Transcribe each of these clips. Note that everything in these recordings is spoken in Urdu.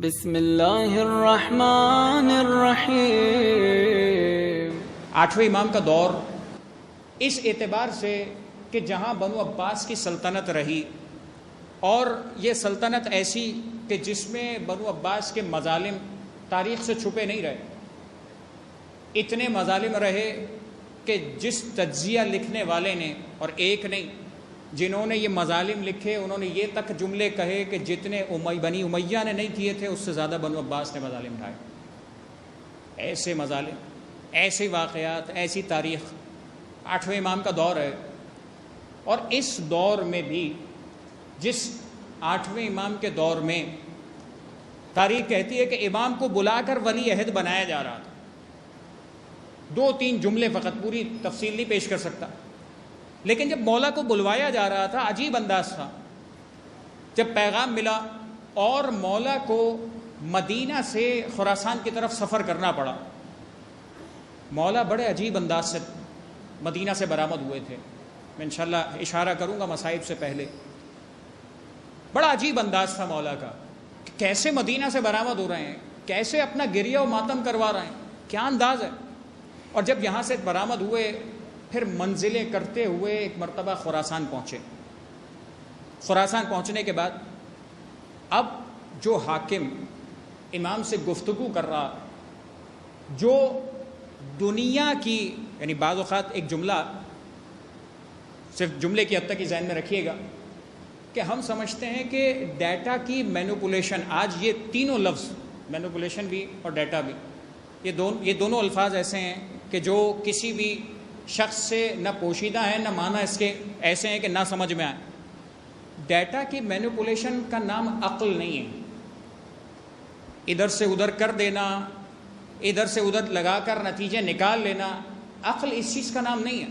بسم اللہ الرحمن الرحیم۔ آٹھویں امام کا دور اس اعتبار سے کہ جہاں بنو عباس کی سلطنت رہی اور یہ سلطنت ایسی کہ جس میں بنو عباس کے مظالم تاریخ سے چھپے نہیں رہے، اتنے مظالم رہے کہ جس تجزیہ لکھنے والے نے، اور ایک نہیں، جنہوں نے یہ مظالم لکھے انہوں نے یہ تک جملے کہے کہ جتنے بنی امیہ نے نہیں کیے تھے اس سے زیادہ بنو عباس نے مظالم ڈھائے۔ ایسے مظالم، ایسے واقعات، ایسی تاریخ آٹھویں امام کا دور ہے۔ اور اس دور میں بھی، جس آٹھویں امام کے دور میں تاریخ کہتی ہے کہ امام کو بلا کر ولی عہد بنایا جا رہا تھا۔ دو تین جملے فقط، پوری تفصیل نہیں پیش کر سکتا، لیکن جب مولا کو بلوایا جا رہا تھا عجیب انداز تھا۔ جب پیغام ملا اور مولا کو مدینہ سے خراسان کی طرف سفر کرنا پڑا، مولا بڑے عجیب انداز سے مدینہ سے برآمد ہوئے تھے۔ میں انشاءاللہ اشارہ کروں گا مصائب سے پہلے۔ بڑا عجیب انداز تھا مولا کا کہ کیسے مدینہ سے برآمد ہو رہے ہیں، کیسے اپنا گریہ و ماتم کروا رہے ہیں، کیا انداز ہے۔ اور جب یہاں سے برآمد ہوئے پھر منزلیں کرتے ہوئے ایک مرتبہ خراسان پہنچے۔ خراسان پہنچنے کے بعد اب جو حاکم امام سے گفتگو کر رہا، جو دنیا کی، یعنی بعض اوقات ایک جملہ، صرف جملے کی حد تک ہی ذہن میں رکھیے گا کہ ہم سمجھتے ہیں کہ ڈیٹا کی مینوپولیشن، آج یہ تینوں لفظ، مینوپولیشن بھی اور ڈیٹا بھی، یہ دونوں الفاظ ایسے ہیں کہ جو کسی بھی شخص سے نہ پوشیدہ ہیں نہ معنی اس کے ایسے ہیں کہ نہ سمجھ میں آئے۔ ڈیٹا کی مینوپولیشن کا نام عقل نہیں ہے۔ ادھر سے ادھر کر دینا، ادھر سے ادھر لگا کر نتیجے نکال لینا، عقل اس چیز کا نام نہیں ہے۔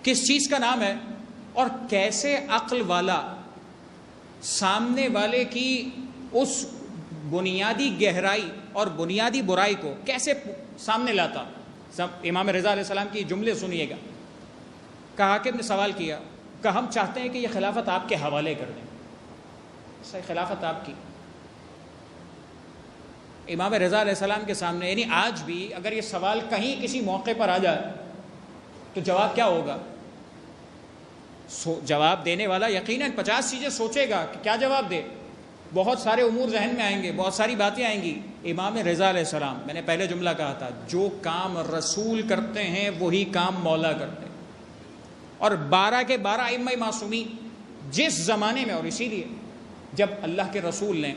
کس چیز کا نام ہے؟ اور کیسے عقل والا سامنے والے کی اس بنیادی گہرائی اور بنیادی برائی کو کیسے سامنے لاتا۔ امام رضا علیہ السلام کی جملے سنیے گا۔ کہا کہ نے سوال کیا کہ ہم چاہتے ہیں کہ یہ خلافت آپ کے حوالے کر دیں، صحیح خلافت آپ کی۔ امام رضا علیہ السلام کے سامنے، یعنی آج بھی اگر یہ سوال کہیں کسی موقع پر آ جائے تو جواب کیا ہوگا؟ جواب دینے والا یقیناً 50 چیزیں سوچے گا کہ کیا جواب دے۔ بہت سارے امور ذہن میں آئیں گے، بہت ساری باتیں آئیں گی۔ امام رضا علیہ السلام، میں نے پہلے جملہ کہا تھا، جو کام رسول کرتے ہیں وہی کام مولا کرتے ہیں۔ اور 12 کے 12 ائمہ معصومین جس زمانے میں، اور اسی لیے جب اللہ کے رسول نے،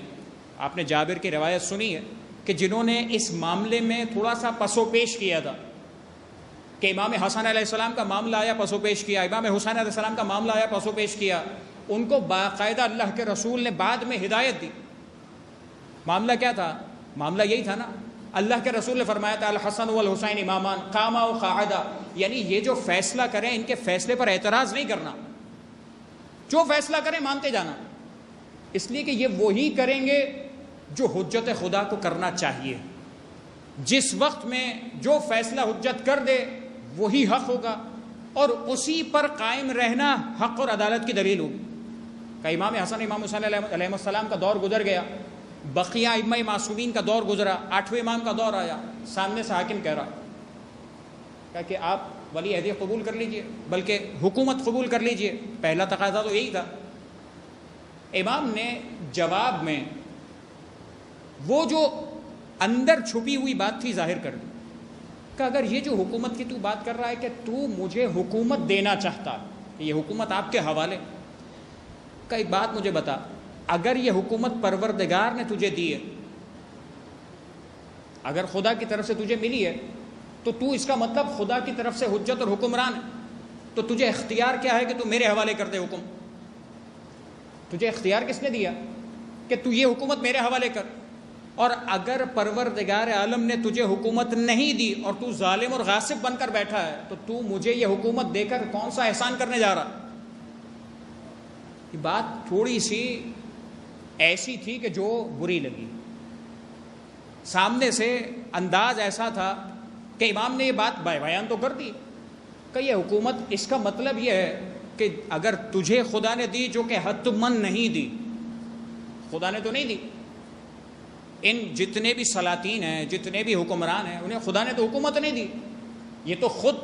آپ نے جابر کی روایت سنی ہے کہ جنہوں نے اس معاملے میں تھوڑا سا پس و پیش کیا تھا کہ امام حسن علیہ السلام کا معاملہ آیا، پس و پیش کیا، امام حسین علیہ السلام کا معاملہ آیا، پس و پیش کیا، ان کو باقاعدہ اللہ کے رسول نے بعد میں ہدایت دی۔ معاملہ کیا تھا؟ معاملہ یہی تھا نا، اللہ کے رسول نے فرمایا تھا الحسن والحسین امامان قاما و قاعدہ، یعنی یہ جو فیصلہ کریں ان کے فیصلے پر اعتراض نہیں کرنا، جو فیصلہ کریں مانتے جانا، اس لیے کہ یہ وہی کریں گے جو حجت خدا کو کرنا چاہیے۔ جس وقت میں جو فیصلہ حجت کر دے وہی حق ہوگا، اور اسی پر قائم رہنا حق اور عدالت کی دلیل ہوگی۔ کہ امام حسن امام حسین علیہ السلام کا دور گزر گیا، بقیہ ائمہ معصومین کا دور گزرا، آٹھویں امام کا دور آیا، سامنے سے حاکم کہہ رہا کہ آپ ولی عہد قبول کر لیجئے، بلکہ حکومت قبول کر لیجئے۔ پہلا تقاضا تو یہی تھا۔ امام نے جواب میں وہ جو اندر چھپی ہوئی بات تھی ظاہر کر دی کہ اگر یہ جو حکومت کی تو بات کر رہا ہے کہ تو مجھے حکومت دینا چاہتا، یہ حکومت آپ کے حوالے، کا ایک بات مجھے بتا، اگر یہ حکومت پروردگار نے تجھے دی ہے، اگر خدا کی طرف سے تجھے ملی ہے، تو تو اس کا مطلب خدا کی طرف سے حجت اور حکمران ہے، تو تجھے اختیار کیا ہے کہ تو میرے حوالے کر دے حکم؟ تجھے اختیار کس نے دیا کہ تو یہ حکومت میرے حوالے کر؟ اور اگر پروردگار عالم نے تجھے حکومت نہیں دی اور تو ظالم اور غاصب بن کر بیٹھا ہے، تو تو مجھے یہ حکومت دے کر کون سا احسان کرنے جا رہا؟ یہ بات تھوڑی سی ایسی تھی کہ جو بری لگی۔ سامنے سے انداز ایسا تھا کہ امام نے یہ بات بیان تو کر دی کہ یہ حکومت، اس کا مطلب یہ ہے کہ اگر تجھے خدا نے دی، جو کہ حتمن نہیں دی، خدا نے تو نہیں دی، ان جتنے بھی سلاطین ہیں، جتنے بھی حکمران ہیں، انہیں خدا نے تو حکومت نہیں دی، یہ تو خود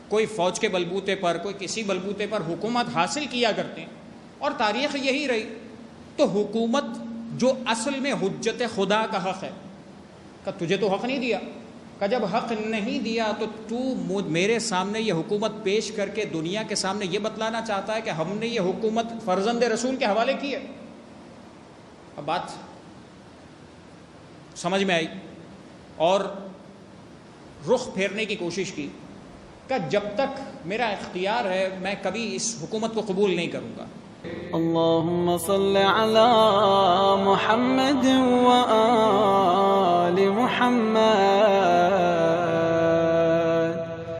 کوئی فوج کے بلبوتے پر، کوئی کسی بلبوتے پر حکومت حاصل کیا کرتے ہیں، اور تاریخ یہی رہی۔ تو حکومت جو اصل میں حجت خدا کا حق ہے، کہ تجھے تو حق نہیں دیا، کہ جب حق نہیں دیا تو میرے سامنے یہ حکومت پیش کر کے دنیا کے سامنے یہ بتلانا چاہتا ہے کہ ہم نے یہ حکومت فرزند رسول کے حوالے کی ہے۔ اب بات سمجھ میں آئی، اور رخ پھیرنے کی کوشش کی کہ جب تک میرا اختیار ہے میں کبھی اس حکومت کو قبول نہیں کروں گا۔ اللهم صل على محمد وآل محمد